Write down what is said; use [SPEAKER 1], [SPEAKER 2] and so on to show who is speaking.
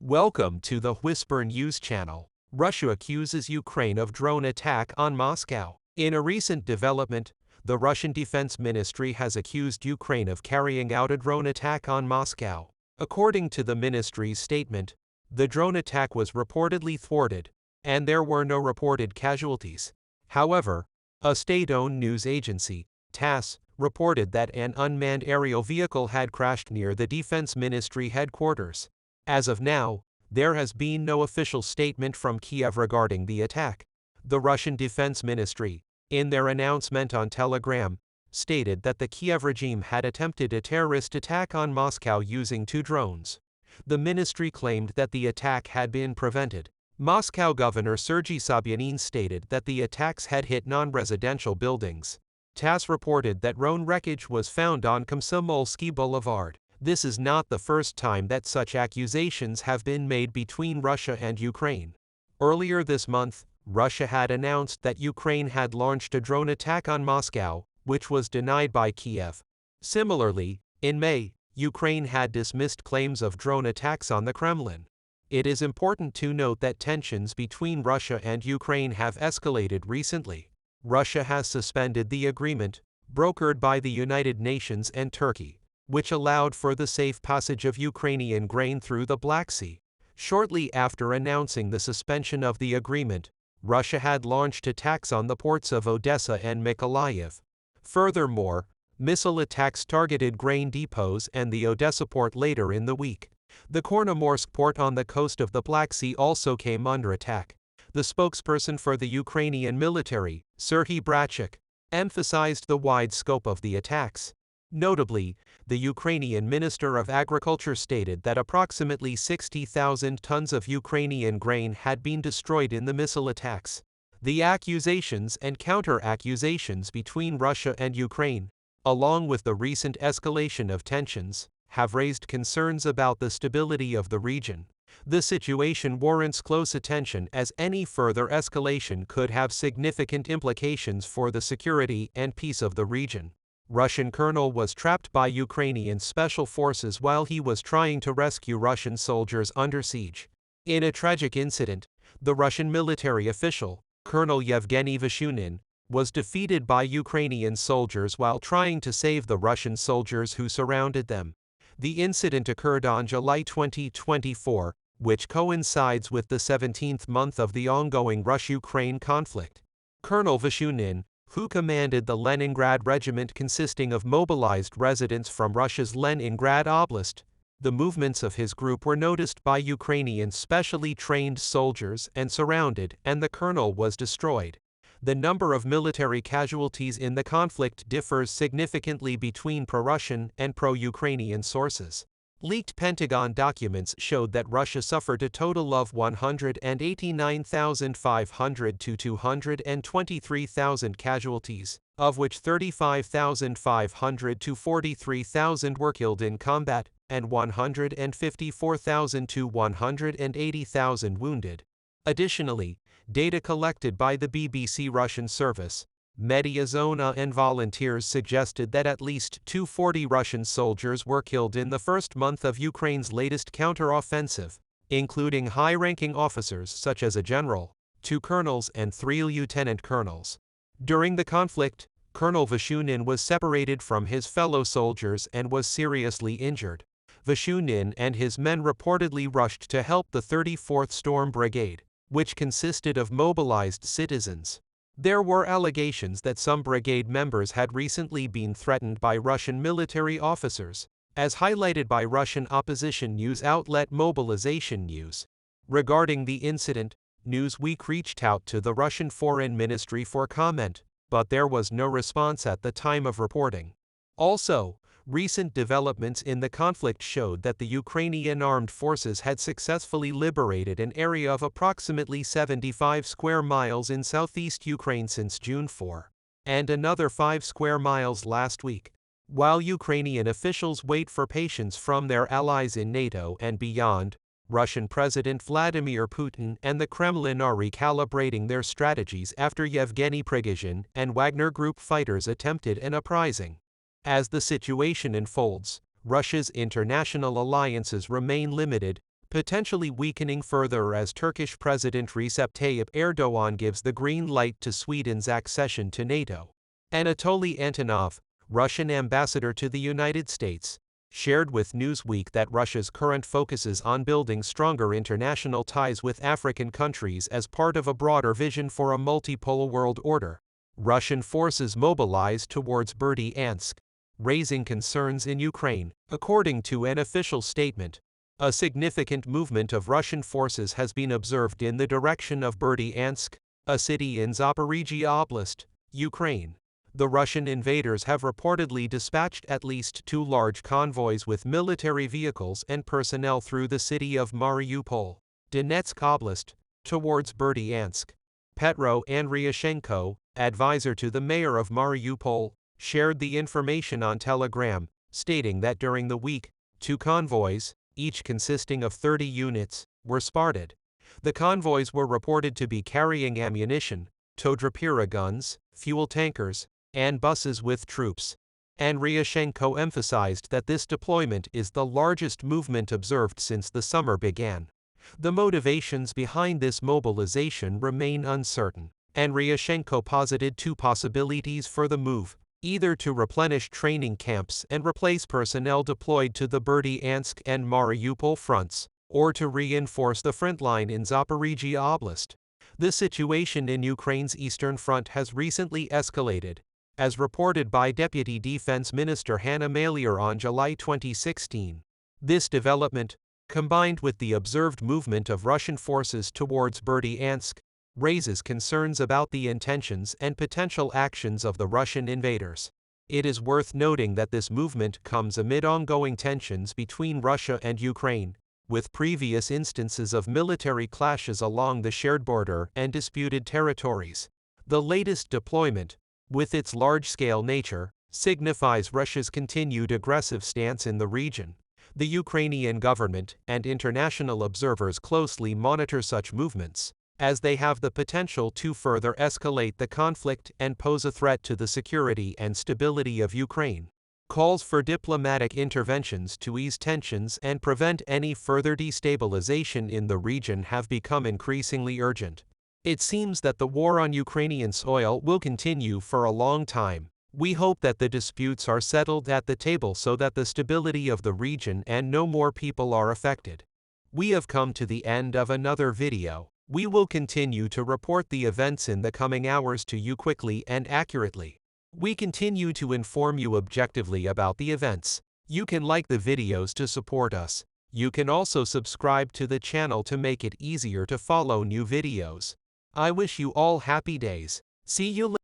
[SPEAKER 1] Welcome to the Whisper News channel. Russia accuses Ukraine of drone attack on Moscow. In a recent development, the Russian Defense Ministry has accused Ukraine of carrying out a drone attack on Moscow. According to the ministry's statement, the drone attack was reportedly thwarted, and there were no reported casualties. However, a state-owned news agency, TASS, reported that an unmanned aerial vehicle had crashed near the Defense Ministry headquarters. As of now, there has been no official statement from Kiev regarding the attack. The Russian Defense Ministry, in their announcement on Telegram, stated that the Kiev regime had attempted a terrorist attack on Moscow using 2 drones. The ministry claimed that the attack had been prevented. Moscow Governor Sergei Sobyanin stated that the attacks had hit non-residential buildings. TASS reported that drone wreckage was found on Komsomolsky Boulevard. This is not the first time that such accusations have been made between Russia and Ukraine. Earlier this month, Russia had announced that Ukraine had launched a drone attack on Moscow, which was denied by Kiev. Similarly, in May, Ukraine had dismissed claims of drone attacks on the Kremlin. It is important to note that tensions between Russia and Ukraine have escalated recently. Russia has suspended the agreement, brokered by the United Nations and Turkey, which allowed for the safe passage of Ukrainian grain through the Black Sea. Shortly after announcing the suspension of the agreement, Russia had launched attacks on the ports of Odessa and Mykolaiv. Furthermore, missile attacks targeted grain depots and the Odessa port later in the week. The Chornomorsk port on the coast of the Black Sea also came under attack. The spokesperson for the Ukrainian military, Serhiy Brachuk, emphasized the wide scope of the attacks. Notably, the Ukrainian Minister of Agriculture stated that approximately 60,000 tons of Ukrainian grain had been destroyed in the missile attacks. The accusations and counter-accusations between Russia and Ukraine, along with the recent escalation of tensions, have raised concerns about the stability of the region. The situation warrants close attention as any further escalation could have significant implications for the security and peace of the region. Russian colonel was trapped by Ukrainian special forces while he was trying to rescue Russian soldiers under siege. In a tragic incident, the Russian military official, Colonel Yevgeny Vishunin, was defeated by Ukrainian soldiers while trying to save the Russian soldiers who surrounded them. The incident occurred on July 2024, which coincides with the 17th month of the ongoing Russia-Ukraine conflict. Colonel Vishunin, who commanded the Leningrad regiment consisting of mobilized residents from Russia's Leningrad Oblast, the movements of his group were noticed by Ukrainian specially trained soldiers and surrounded, and the colonel was destroyed. The number of military casualties in the conflict differs significantly between pro-Russian and pro-Ukrainian sources. Leaked Pentagon documents showed that Russia suffered a total of 189,500 to 223,000 casualties, of which 35,500 to 43,000 were killed in combat, and 154,000 to 180,000 wounded. Additionally, data collected by the BBC Russian service, Mediazona, and volunteers suggested that at least 240 Russian soldiers were killed in the first month of Ukraine's latest counter-offensive, including high-ranking officers such as a general, 2 colonels and 3 lieutenant colonels. During the conflict, Colonel Vishunin was separated from his fellow soldiers and was seriously injured. Vishunin and his men reportedly rushed to help the 34th Storm Brigade, which consisted of mobilized citizens. There were allegations that some brigade members had recently been threatened by Russian military officers, as highlighted by Russian opposition news outlet Mobilization News. Regarding the incident, Newsweek reached out to the Russian Foreign Ministry for comment, but there was no response at the time of reporting. Also, recent developments in the conflict showed that the Ukrainian armed forces had successfully liberated an area of approximately 75 square miles in southeast Ukraine since June 4, and another 5 square miles last week. While Ukrainian officials wait for patience from their allies in NATO and beyond, Russian President Vladimir Putin and the Kremlin are recalibrating their strategies after Yevgeny Prigozhin and Wagner Group fighters attempted an uprising. As the situation unfolds, Russia's international alliances remain limited, potentially weakening further as Turkish President Recep Tayyip Erdogan gives the green light to Sweden's accession to NATO. Anatoly Antonov, Russian ambassador to the United States, shared with Newsweek that Russia's current focus is on building stronger international ties with African countries as part of a broader vision for a multipolar world order. Russian forces mobilized towards Berdiansk, raising concerns in Ukraine, according to an official statement. A significant movement of Russian forces has been observed in the direction of Berdiansk, a city in Zaporizhzhia Oblast, Ukraine. The Russian invaders have reportedly dispatched at least 2 large convoys with military vehicles and personnel through the city of Mariupol, Donetsk Oblast, towards Berdiansk. Petro Andriyashenko, advisor to the mayor of Mariupol, shared the information on Telegram, stating that during the week, 2 convoys, each consisting of 30 units, were spotted. The convoys were reported to be carrying ammunition, Todropira guns, fuel tankers, and buses with troops. Andriyashenko emphasized that this deployment is the largest movement observed since the summer began. The motivations behind this mobilization remain uncertain. Andriyashenko posited 2 possibilities for the move: either to replenish training camps and replace personnel deployed to the Berdiansk and Mariupol fronts, or to reinforce the front line in Zaporizhzhia Oblast. The situation in Ukraine's eastern front has recently escalated, as reported by Deputy Defense Minister Hanna Maliar on July 2016. This development, combined with the observed movement of Russian forces towards Berdiansk, raises concerns about the intentions and potential actions of the Russian invaders. It is worth noting that this movement comes amid ongoing tensions between Russia and Ukraine, with previous instances of military clashes along the shared border and disputed territories. The latest deployment, with its large-scale nature, signifies Russia's continued aggressive stance in the region. The Ukrainian government and international observers closely monitor such movements, as they have the potential to further escalate the conflict and pose a threat to the security and stability of Ukraine. Calls for diplomatic interventions to ease tensions and prevent any further destabilization in the region have become increasingly urgent. It seems that the war on Ukrainian soil will continue for a long time. We hope that the disputes are settled at the table so that the stability of the region and no more people are affected. We have come to the end of another video. We will continue to report the events in the coming hours to you quickly and accurately. We continue to inform you objectively about the events. You can like the videos to support us. You can also subscribe to the channel to make it easier to follow new videos. I wish you all happy days. See you later.